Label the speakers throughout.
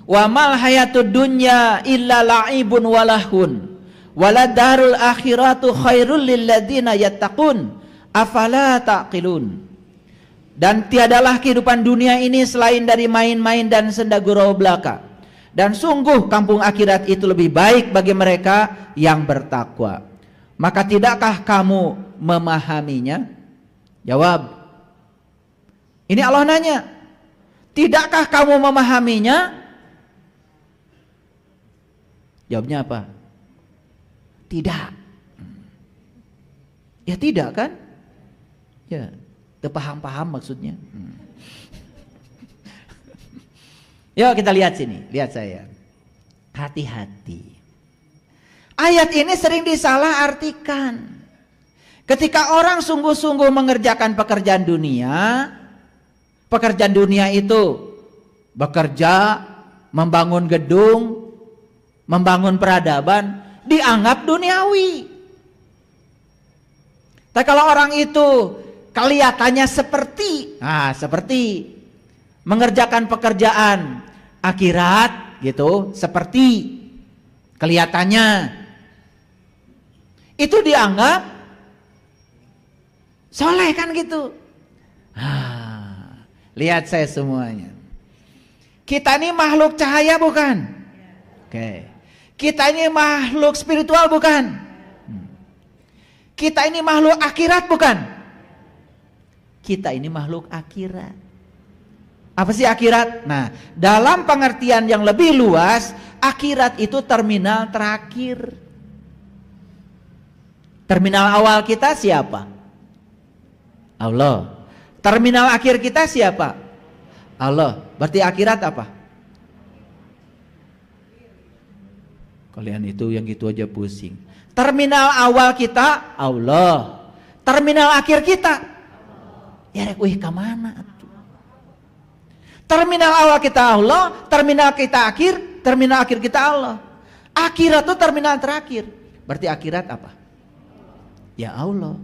Speaker 1: Wa mal hayatud dunya illa la'ibun walahun. Waladarul akhiratu khairul lilladzina yattaqun. Afala taqilun. Dan tiadalah kehidupan dunia ini selain dari main-main dan senda gurau belaka. Dan sungguh kampung akhirat itu lebih baik bagi mereka yang bertakwa. Maka tidakkah kamu memahaminya? Jawab. Ini Allah nanya. Tidakkah kamu memahaminya? Jawabnya apa? Tidak. Ya tidak kan? Ya, terpaham-paham maksudnya. Yuk kita lihat sini, lihat saya. Hati-hati. Ayat ini sering disalah artikan. Ketika orang sungguh-sungguh mengerjakan pekerjaan dunia itu bekerja, membangun gedung, membangun peradaban, dianggap duniawi. Tapi kalau orang itu kelihatannya seperti mengerjakan pekerjaan akhirat gitu, seperti kelihatannya itu dianggap soleh kan gitu. Lihat saya semuanya. Kita ini makhluk cahaya bukan? Oke. Kita ini makhluk spiritual bukan? Kita ini makhluk akhirat bukan? Kita ini makhluk akhirat. Apa sih akhirat? Nah, dalam pengertian yang lebih luas, akhirat itu terminal terakhir. Terminal awal kita siapa? Allah. Terminal akhir kita siapa? Allah. Berarti akhirat apa? Kalian itu yang gitu aja pusing. Terminal awal kita Allah. Terminal akhir kita ya rek wih kemana? Terminal awal kita Allah, terminal kita akhir, terminal akhir kita Allah. Akhirat itu terminal terakhir. Berarti akhirat apa? Ya Allah.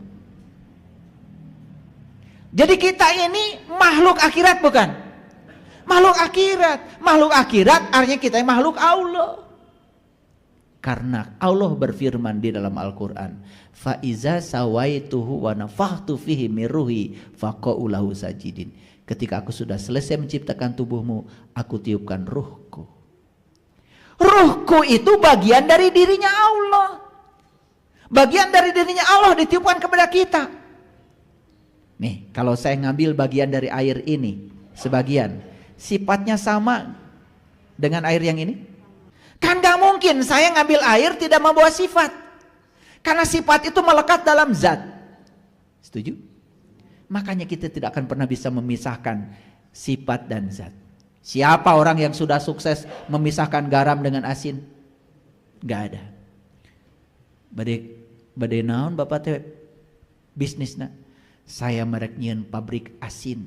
Speaker 1: Jadi kita ini makhluk akhirat bukan? Makhluk akhirat. Makhluk akhirat artinya kita makhluk Allah. Karena Allah berfirman di dalam Al-Quran, fa iza sawaituhu wa nafakhtu fihi min ruhi faqa'u lahu sajidin. Ketika aku sudah selesai menciptakan tubuhmu, aku tiupkan ruhku. Ruhku itu bagian dari dirinya Allah. Bagian dari dirinya Allah ditiupkan kepada kita. Nih, kalau saya ngambil bagian dari air ini, sebagian, sifatnya sama dengan air yang ini? Kan gak mungkin saya ngambil air tidak membawa sifat. Karena sifat itu melekat dalam zat. Setuju? Makanya kita tidak akan pernah bisa memisahkan sifat dan zat. Siapa orang yang sudah sukses memisahkan garam dengan asin? Gak ada. Badai naon bapak teh bisnisna? Saya merek nyieun pabrik asin.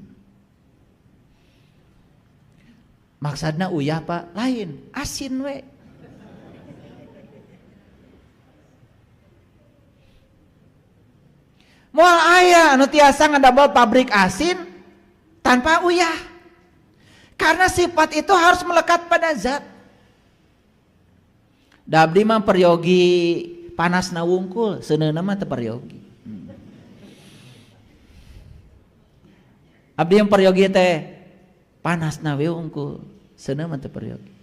Speaker 1: Maksudna uyah pak? Lain, asin we. Moal aya anu tiasa ngadabel pabrik asin tanpa uyah. Karena sifat itu harus melekat pada zat. Da abdi mah peryogi panasna wungkul, seuneuna mah teu peryogi. Abdi yang peryogi teh panasna we wungkul, seuneuna mah teu peryogi.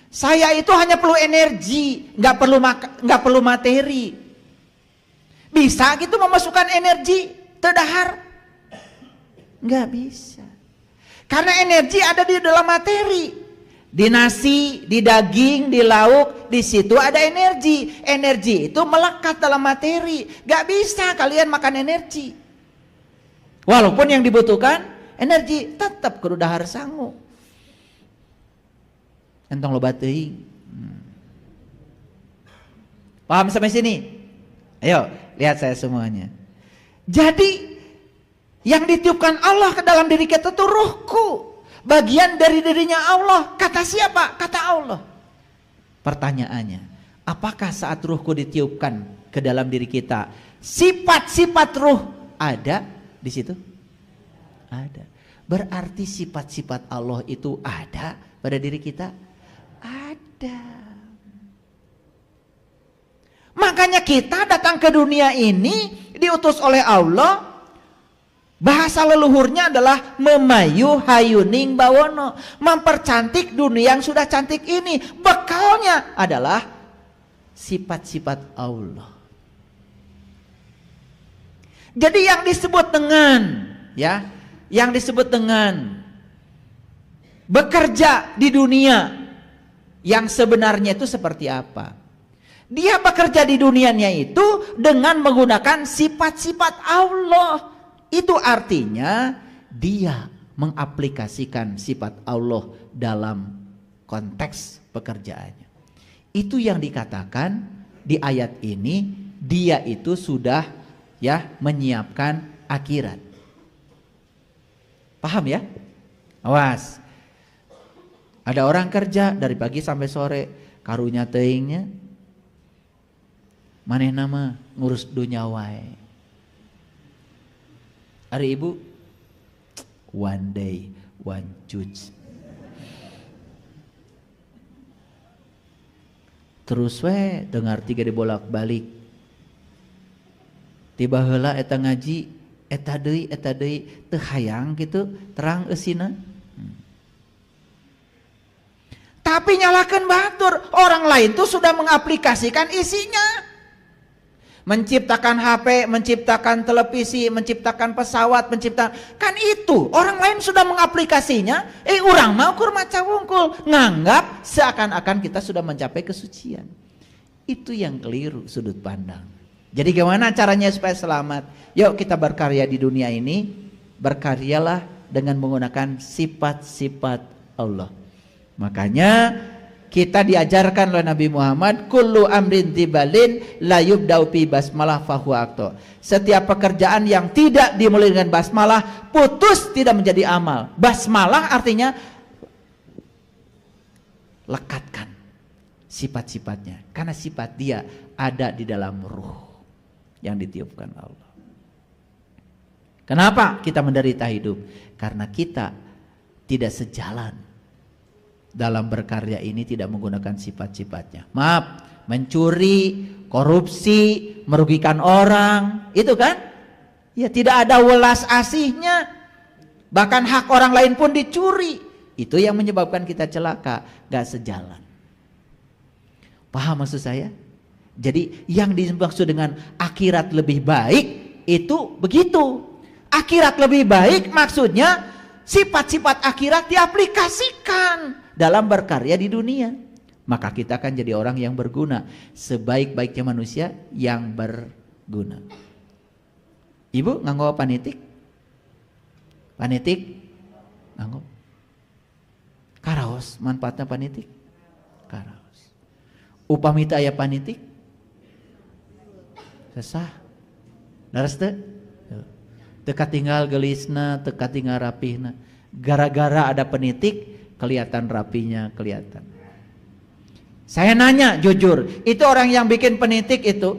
Speaker 1: Saya itu hanya perlu energi, enggak perlu materi. Bisa gitu memasukkan energi terdahar? Nggak bisa. Karena energi ada di dalam materi. Di nasi, di daging, di lauk, di situ ada energi. Energi itu melekat dalam materi. Nggak bisa kalian makan energi. Walaupun yang dibutuhkan energi, tetap kudu dahar sangu. Entong loba teuing. Paham sampai sini? Ayo, lihat saya semuanya. Jadi yang ditiupkan Allah ke dalam diri kita itu ruhku. Bagian dari dirinya Allah. Kata siapa? Kata Allah. Pertanyaannya, apakah saat ruhku ditiupkan ke dalam diri kita, sifat-sifat ruh ada di situ? Ada. Berarti sifat-sifat Allah itu ada pada diri kita? Ada. Makanya kita datang ke dunia ini diutus oleh Allah. Bahasa leluhurnya adalah memayu hayuning bawono, mempercantik dunia yang sudah cantik ini. Bekalnya adalah sifat-sifat Allah. Jadi yang disebut dengan yang disebut dengan bekerja di dunia yang sebenarnya itu seperti apa? Dia bekerja di dunianya itu dengan menggunakan sifat-sifat Allah. Itu artinya dia mengaplikasikan sifat Allah dalam konteks pekerjaannya. Itu yang dikatakan di ayat ini, dia itu sudah menyiapkan akhirat. Paham ya? Awas. Ada orang kerja dari pagi sampai sore, karunya teuingnya manehna mah ngurus dunya wae. Hari ibu, one day, one judge. Terus we dengar 3 dibolak-balik. Tiba heula eta ngaji, eta deui teu hayang gitu, terang eusina. Tapi nyalakan batur, orang lain tuh sudah mengaplikasikan isinya. Menciptakan HP, menciptakan televisi, menciptakan pesawat, kan itu orang lain sudah mengaplikasinya. Urang mau kur maca wungkul, nganggap seakan-akan kita sudah mencapai kesucian. Itu yang keliru sudut pandang. Jadi gimana caranya supaya selamat? Yuk kita berkarya di dunia ini, berkaryalah dengan menggunakan sifat-sifat Allah. Makanya kita diajarkan oleh Nabi Muhammad, kullu amrin tibalin la yubda'u bi basmalah fahuwa aqta. Setiap pekerjaan yang tidak dimulai dengan basmalah putus, tidak menjadi amal. Basmalah artinya lekatkan sifat-sifatnya, karena sifat dia ada di dalam ruh yang ditiupkan Allah. Kenapa kita menderita hidup? Karena kita tidak sejalan dalam berkarya ini, tidak menggunakan sifat-sifatnya. Maaf, mencuri, korupsi, merugikan orang, itu kan? Ya tidak ada welas asihnya. Bahkan hak orang lain pun dicuri. Itu yang menyebabkan kita celaka, gak sejalan. Paham maksud saya? Jadi yang dimaksud dengan akhirat lebih baik itu begitu. Akhirat lebih baik maksudnya sifat-sifat akhirat diaplikasikan dalam berkarya di dunia. Maka kita akan jadi orang yang berguna, sebaik-baiknya manusia yang berguna. Ibu nganggo panitik? Panitik nganggo. Karaos manfaatnya panitik? Karaos. Upami teu aya panitik? Sesah. Daras teu? Teu katinggal geulisna, teu katinggal rapihna. Gara-gara ada penitik, kelihatan rapinya, kelihatan. Saya nanya jujur, itu orang yang bikin penitik itu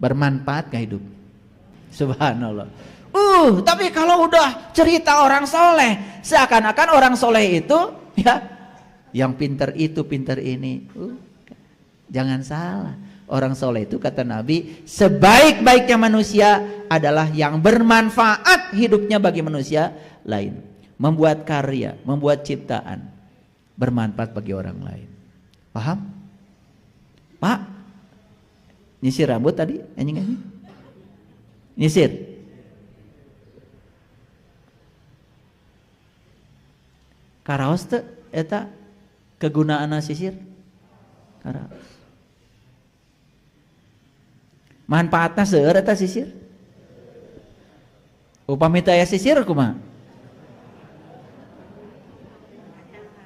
Speaker 1: bermanfaat gak hidup? Subhanallah. Tapi kalau udah cerita orang soleh, seakan-akan orang soleh itu yang pinter itu, pinter ini. Jangan salah. Orang soleh itu kata Nabi, sebaik-baiknya manusia adalah yang bermanfaat hidupnya bagi manusia lain. Membuat karya, membuat ciptaan, bermanfaat bagi orang lain. Paham? Pak, nyisir rambut tadi, anjing. Nyisir. Karaos teh eta kegunaanna sisir? Karaos. Manfaatna seueur eta sisir? Upami teu aya sisir kumaha?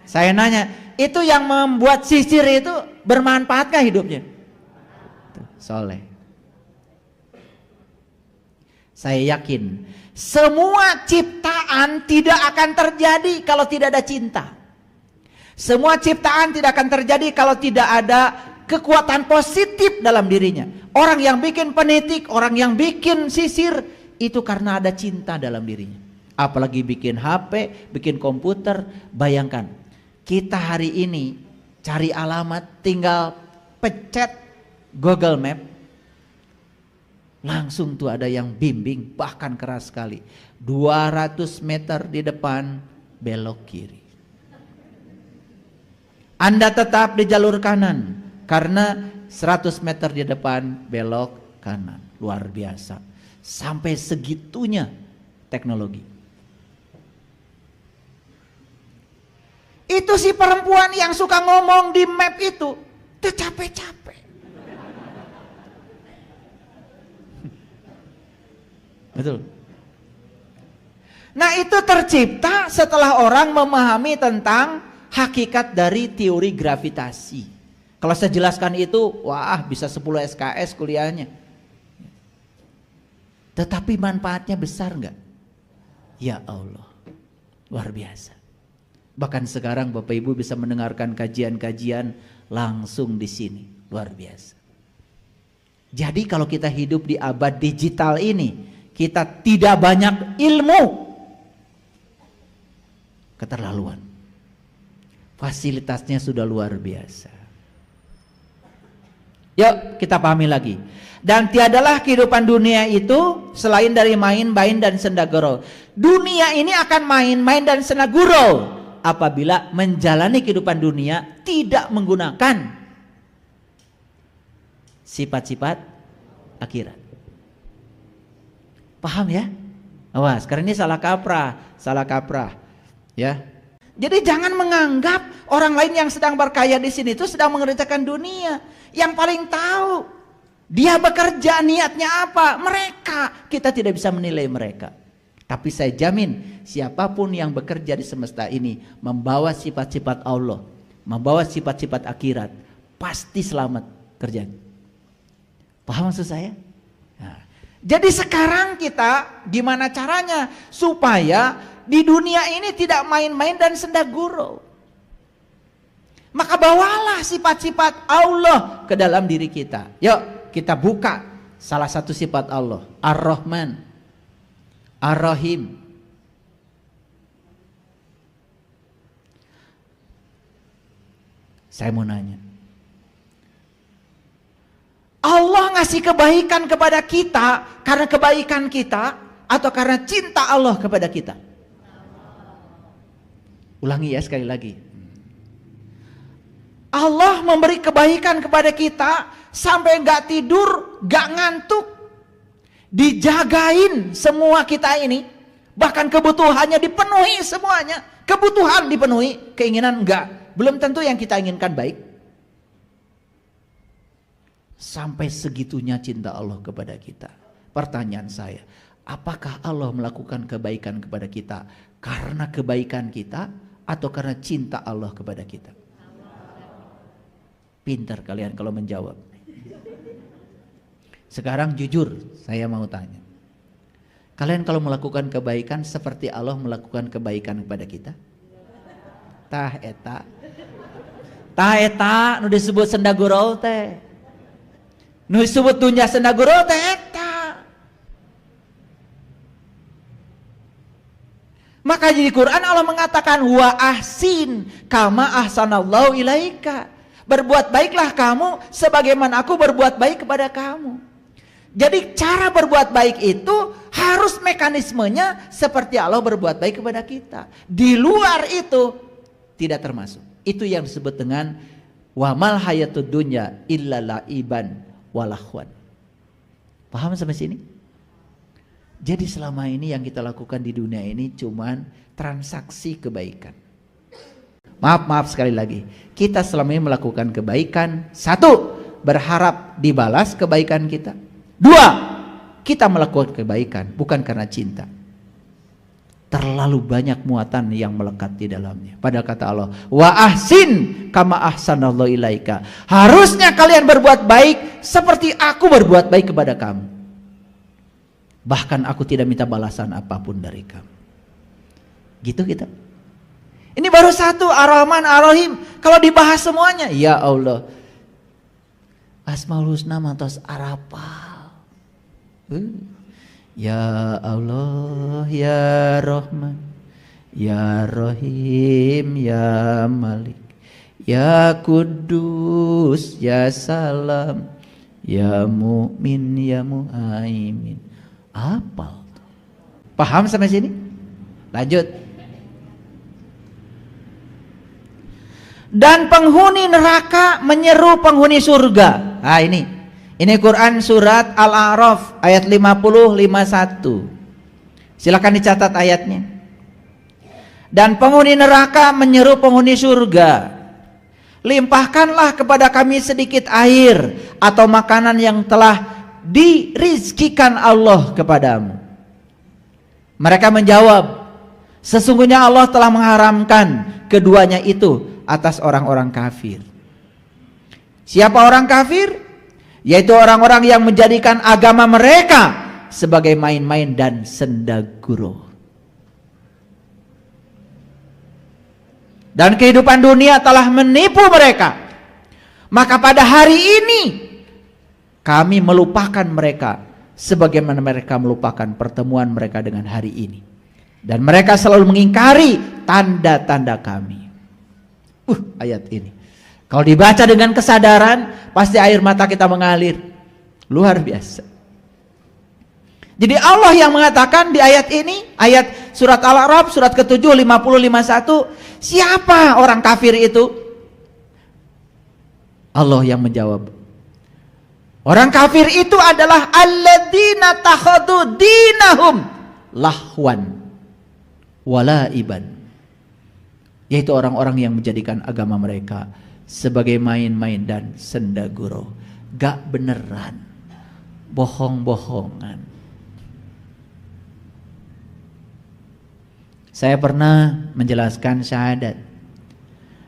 Speaker 1: Saya nanya, itu yang membuat sisir itu bermanfaatkah hidupnya? Soleh. Saya yakin semua ciptaan tidak akan terjadi kalau tidak ada cinta. Semua ciptaan tidak akan terjadi kalau tidak ada kekuatan positif dalam dirinya. Orang yang bikin penitik, orang yang bikin sisir, itu karena ada cinta dalam dirinya. Apalagi bikin HP, bikin komputer. Bayangkan, kita hari ini cari alamat tinggal pencet Google Map, langsung tuh ada yang bimbing, bahkan keras sekali. 200 meter di depan belok kiri. Anda tetap di jalur kanan karena 100 meter di depan belok kanan. Luar biasa. Sampai segitunya teknologi. Itu si perempuan yang suka ngomong di map itu tuh capek-capek. Betul. Nah, itu tercipta setelah orang memahami tentang hakikat dari teori gravitasi. Kalau saya jelaskan itu, wah bisa 10 SKS kuliahnya. Tetapi manfaatnya besar enggak? Ya Allah, luar biasa. Bahkan sekarang Bapak Ibu bisa mendengarkan kajian-kajian langsung di sini, luar biasa. Jadi kalau kita hidup di abad digital ini, kita tidak banyak ilmu, keterlaluan. Fasilitasnya sudah luar biasa. Yuk kita pahami lagi. Dan tiadalah kehidupan dunia itu selain dari main-main dan senda gurau. Dunia ini akan main-main dan senda gurau apabila menjalani kehidupan dunia tidak menggunakan sifat-sifat akhirat. Paham ya? Awas, karena ini salah kaprah, ya. Jadi jangan menganggap orang lain yang sedang berkaya di sini itu sedang mengerjakan dunia. Yang paling tahu dia bekerja niatnya apa, mereka. Kita tidak bisa menilai mereka. Tapi saya jamin siapapun yang bekerja di semesta ini membawa sifat-sifat Allah, membawa sifat-sifat akhirat, pasti selamat kerjanya. Paham maksud saya? Nah, jadi sekarang kita gimana caranya supaya di dunia ini tidak main-main dan senda gurau. Maka bawalah sifat-sifat Allah ke dalam diri kita. Yuk kita buka salah satu sifat Allah, Ar-Rahman, Ar-Rahim. Saya mau nanya, Allah ngasih kebaikan kepada kita karena kebaikan kita atau karena cinta Allah kepada kita? Ulangi ya sekali lagi. Allah memberi kebaikan kepada kita sampai gak tidur, gak ngantuk, dijagain semua kita ini, bahkan kebutuhannya dipenuhi semuanya. Kebutuhan dipenuhi, keinginan enggak. Belum tentu yang kita inginkan baik. Sampai segitunya cinta Allah kepada kita. Pertanyaan saya, apakah Allah melakukan kebaikan kepada kita karena kebaikan kita atau karena cinta Allah kepada kita? Pintar kalian kalau menjawab. Sekarang jujur saya mau tanya, kalian kalau melakukan kebaikan seperti Allah melakukan kebaikan kepada kita? Tah eta nu disebut senda gurau teh, nu disebut dunya senda gurau teh eta. Maka di Quran Allah mengatakan wa ahsin kama ahsanallahu ilaika. Berbuat baiklah kamu sebagaimana aku berbuat baik kepada kamu. Jadi cara berbuat baik itu harus mekanismenya seperti Allah berbuat baik kepada kita. Di luar itu tidak termasuk. Itu yang disebut dengan wa mal hayatud dunya illa laiban walahwan. Paham sampai sini? Jadi selama ini yang kita lakukan di dunia ini cuman transaksi kebaikan. Maaf sekali lagi, kita selama ini melakukan kebaikan. Satu, berharap dibalas kebaikan kita. Dua, kita melakukan kebaikan bukan karena cinta. Terlalu banyak muatan yang melekat di dalamnya. Padahal kata Allah, wa ahsin kama ahsanallahu ilaika. Harusnya kalian berbuat baik seperti aku berbuat baik kepada kamu. Bahkan aku tidak minta balasan apapun dari kamu. Gitu kita. Ini baru satu, Ar-Rahman, Ar-Rahim. Kalau dibahas semuanya, ya Allah, Asmaul Husna mantos arapal. Ya Allah, Ya Rahman, Ya Rahim, Ya Malik, Ya Kudus, Ya Salam, Ya Mu'min, Ya Muhaimin. Apal. Paham sampai sini? Lanjut. Dan penghuni neraka menyeru penghuni surga. Nah ini Quran surat Al-A'raf ayat 50-51. Silakan dicatat ayatnya. Dan penghuni neraka menyeru penghuni surga, limpahkanlah kepada kami sedikit air atau makanan yang telah dirizkikan Allah kepadamu. Mereka menjawab, sesungguhnya Allah telah mengharamkan keduanya itu atas orang-orang kafir. Siapa orang kafir? Yaitu orang-orang yang menjadikan agama mereka sebagai main-main dan sendaguro. Dan kehidupan dunia telah menipu mereka. Maka pada hari ini kami melupakan mereka sebagaimana mereka melupakan pertemuan mereka dengan hari ini. Dan mereka selalu mengingkari tanda-tanda kami. Ayat ini kalau dibaca dengan kesadaran, pasti air mata kita mengalir. Luar biasa. Jadi Allah yang mengatakan di ayat ini, ayat surat Al-A'raf surat ke-7 50-51, siapa orang kafir itu? Allah yang menjawab. Orang kafir itu adalah alladzina takhadu dinahum lahwan walaiban. Yaitu orang-orang yang menjadikan agama mereka sebagai main-main dan sendaguro. Gak beneran, bohong-bohongan. Saya pernah menjelaskan syahadat.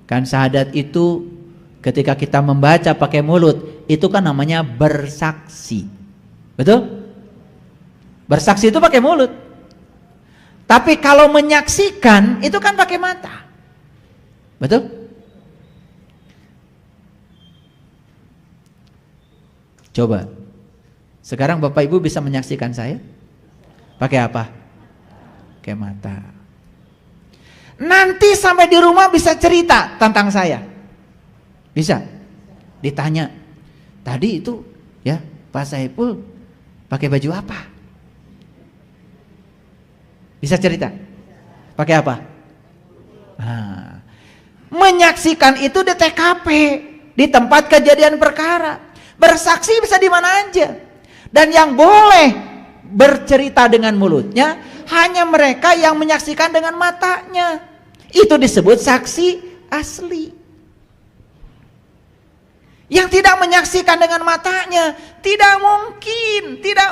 Speaker 1: Kan syahadat itu ketika kita membaca pakai mulut, itu kan namanya bersaksi. Betul? Bersaksi itu pakai mulut. Tapi kalau menyaksikan itu kan pakai mata. Betul? Coba. Sekarang Bapak Ibu bisa menyaksikan saya? Pakai apa? Pakai mata. Nanti sampai di rumah bisa cerita tentang saya. Bisa. Ditanya, tadi itu ya Pak Saiful pakai baju apa? Bisa cerita? Pakai apa? Nah, menyaksikan itu di TKP, di tempat kejadian perkara. Bersaksi bisa di mana aja. Dan yang boleh bercerita dengan mulutnya hanya mereka yang menyaksikan dengan matanya. Itu disebut saksi asli. Yang tidak menyaksikan dengan matanya tidak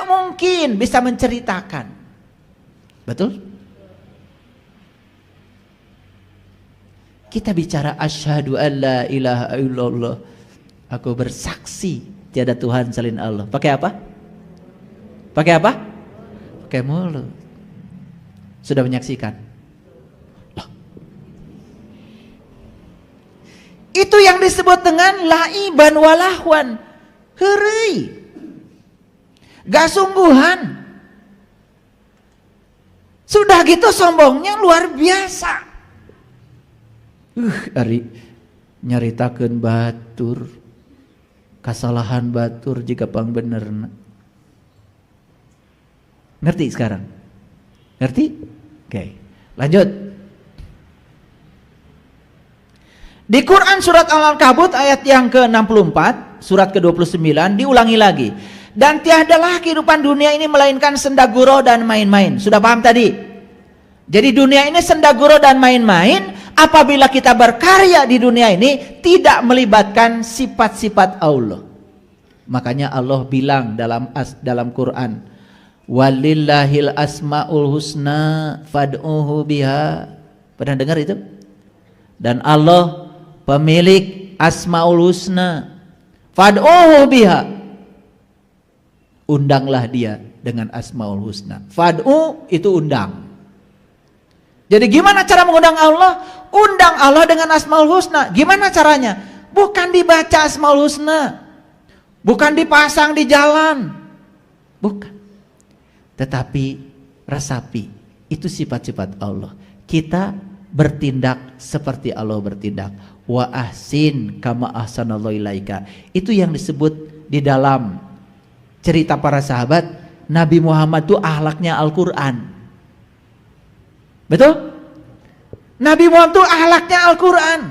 Speaker 1: mungkin bisa menceritakan. Betul? Kita bicara asyhadu alla ilaha illallah, aku bersaksi tiada Tuhan selain Allah. Pakai apa? Pakai apa? Pakai mulut. Sudah menyaksikan? Loh. Itu yang disebut dengan laiban walahwan. Heureuy. Gak sungguhan. Sudah gitu sombongnya luar biasa. Ari nyaritakeun batur. Kesalahan batur jika pang benerna. Ngerti sekarang? Ngerti? Oke. Lanjut. Di Quran surat Al-Ankabut ayat yang ke-64, surat ke-29 diulangi lagi. Dan tiadalah kehidupan dunia ini melainkan sendaguro dan main-main. Sudah paham tadi? Jadi dunia ini sendaguro dan main-main apabila kita berkarya di dunia ini tidak melibatkan sifat-sifat Allah. Makanya Allah bilang dalam Quran, walillahil asmaul husna fad'uhu biha. Pernah dengar itu? Dan Allah pemilik asmaul husna fad'uhu biha. Undanglah dia dengan asmaul husna. Fad'u itu undang. Jadi gimana cara mengundang Allah? Undang Allah dengan asmaul husna. Gimana caranya? Bukan dibaca asmaul husna, bukan dipasang di jalan, bukan. tetapi resapi. Itu sifat-sifat Allah. Kita bertindak seperti Allah bertindak. Wa ahsin kama ahsanallahu ilaika. Itu yang disebut di dalam cerita para sahabat, Nabi Muhammad itu akhlaknya Al-Quran. Betul? Nabi Muhammad itu akhlaknya Al-Quran.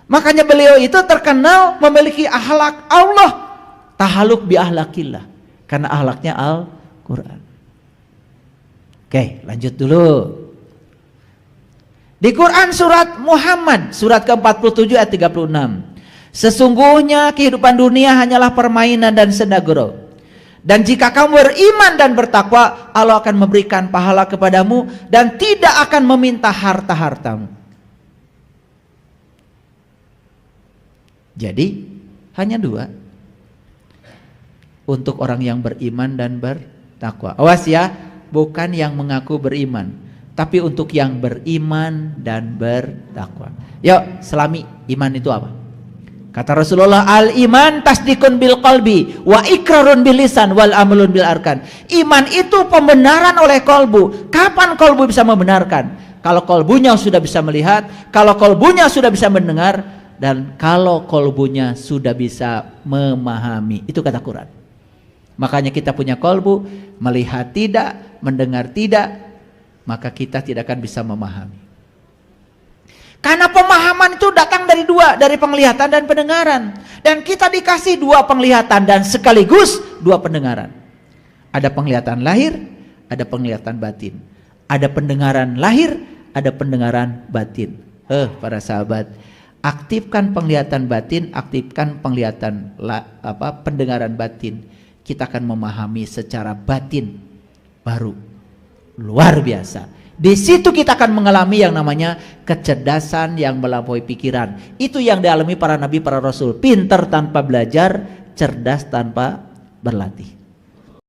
Speaker 1: Makanya beliau itu terkenal memiliki akhlak Allah. Tahaluk bi akhlakillah. Karena akhlaknya Al-Quran. Oke, lanjut dulu. Di Quran surat Muhammad, surat ke-47 ayat 36. Sesungguhnya kehidupan dunia hanyalah permainan dan senda gurau. Dan jika kamu beriman dan bertakwa, Allah akan memberikan pahala kepadamu dan tidak akan meminta harta-hartamu. Jadi hanya dua. Untuk orang yang beriman dan bertakwa. Awas ya, bukan yang mengaku beriman, tapi untuk yang beriman dan bertakwa. Yuk, selami iman itu apa? Kata Rasulullah, al-iman tasdikun bil qalbi wa ikrarun bil lisan wal amalun bil arkan. Iman itu pembenaran oleh kolbu. Kapan kolbu bisa membenarkan? Kalau kolbunya sudah bisa melihat, kalau kolbunya sudah bisa mendengar, dan kalau kolbunya sudah bisa memahami. Itu kata Quran. Makanya kita punya kolbu, melihat tidak, mendengar tidak, maka kita tidak akan bisa memahami. Karena pemahaman itu datang dari dua, dari penglihatan dan pendengaran. Dan kita dikasih dua penglihatan dan sekaligus dua pendengaran. Ada penglihatan lahir, ada penglihatan batin. Ada pendengaran lahir, ada pendengaran batin. Para sahabat, aktifkan penglihatan batin, aktifkan penglihatan pendengaran batin. Kita akan memahami secara batin baru. Luar biasa. Di situ kita akan mengalami yang namanya kecerdasan yang melampaui pikiran. Itu yang dialami para nabi, para rasul. Pintar tanpa belajar, cerdas tanpa berlatih.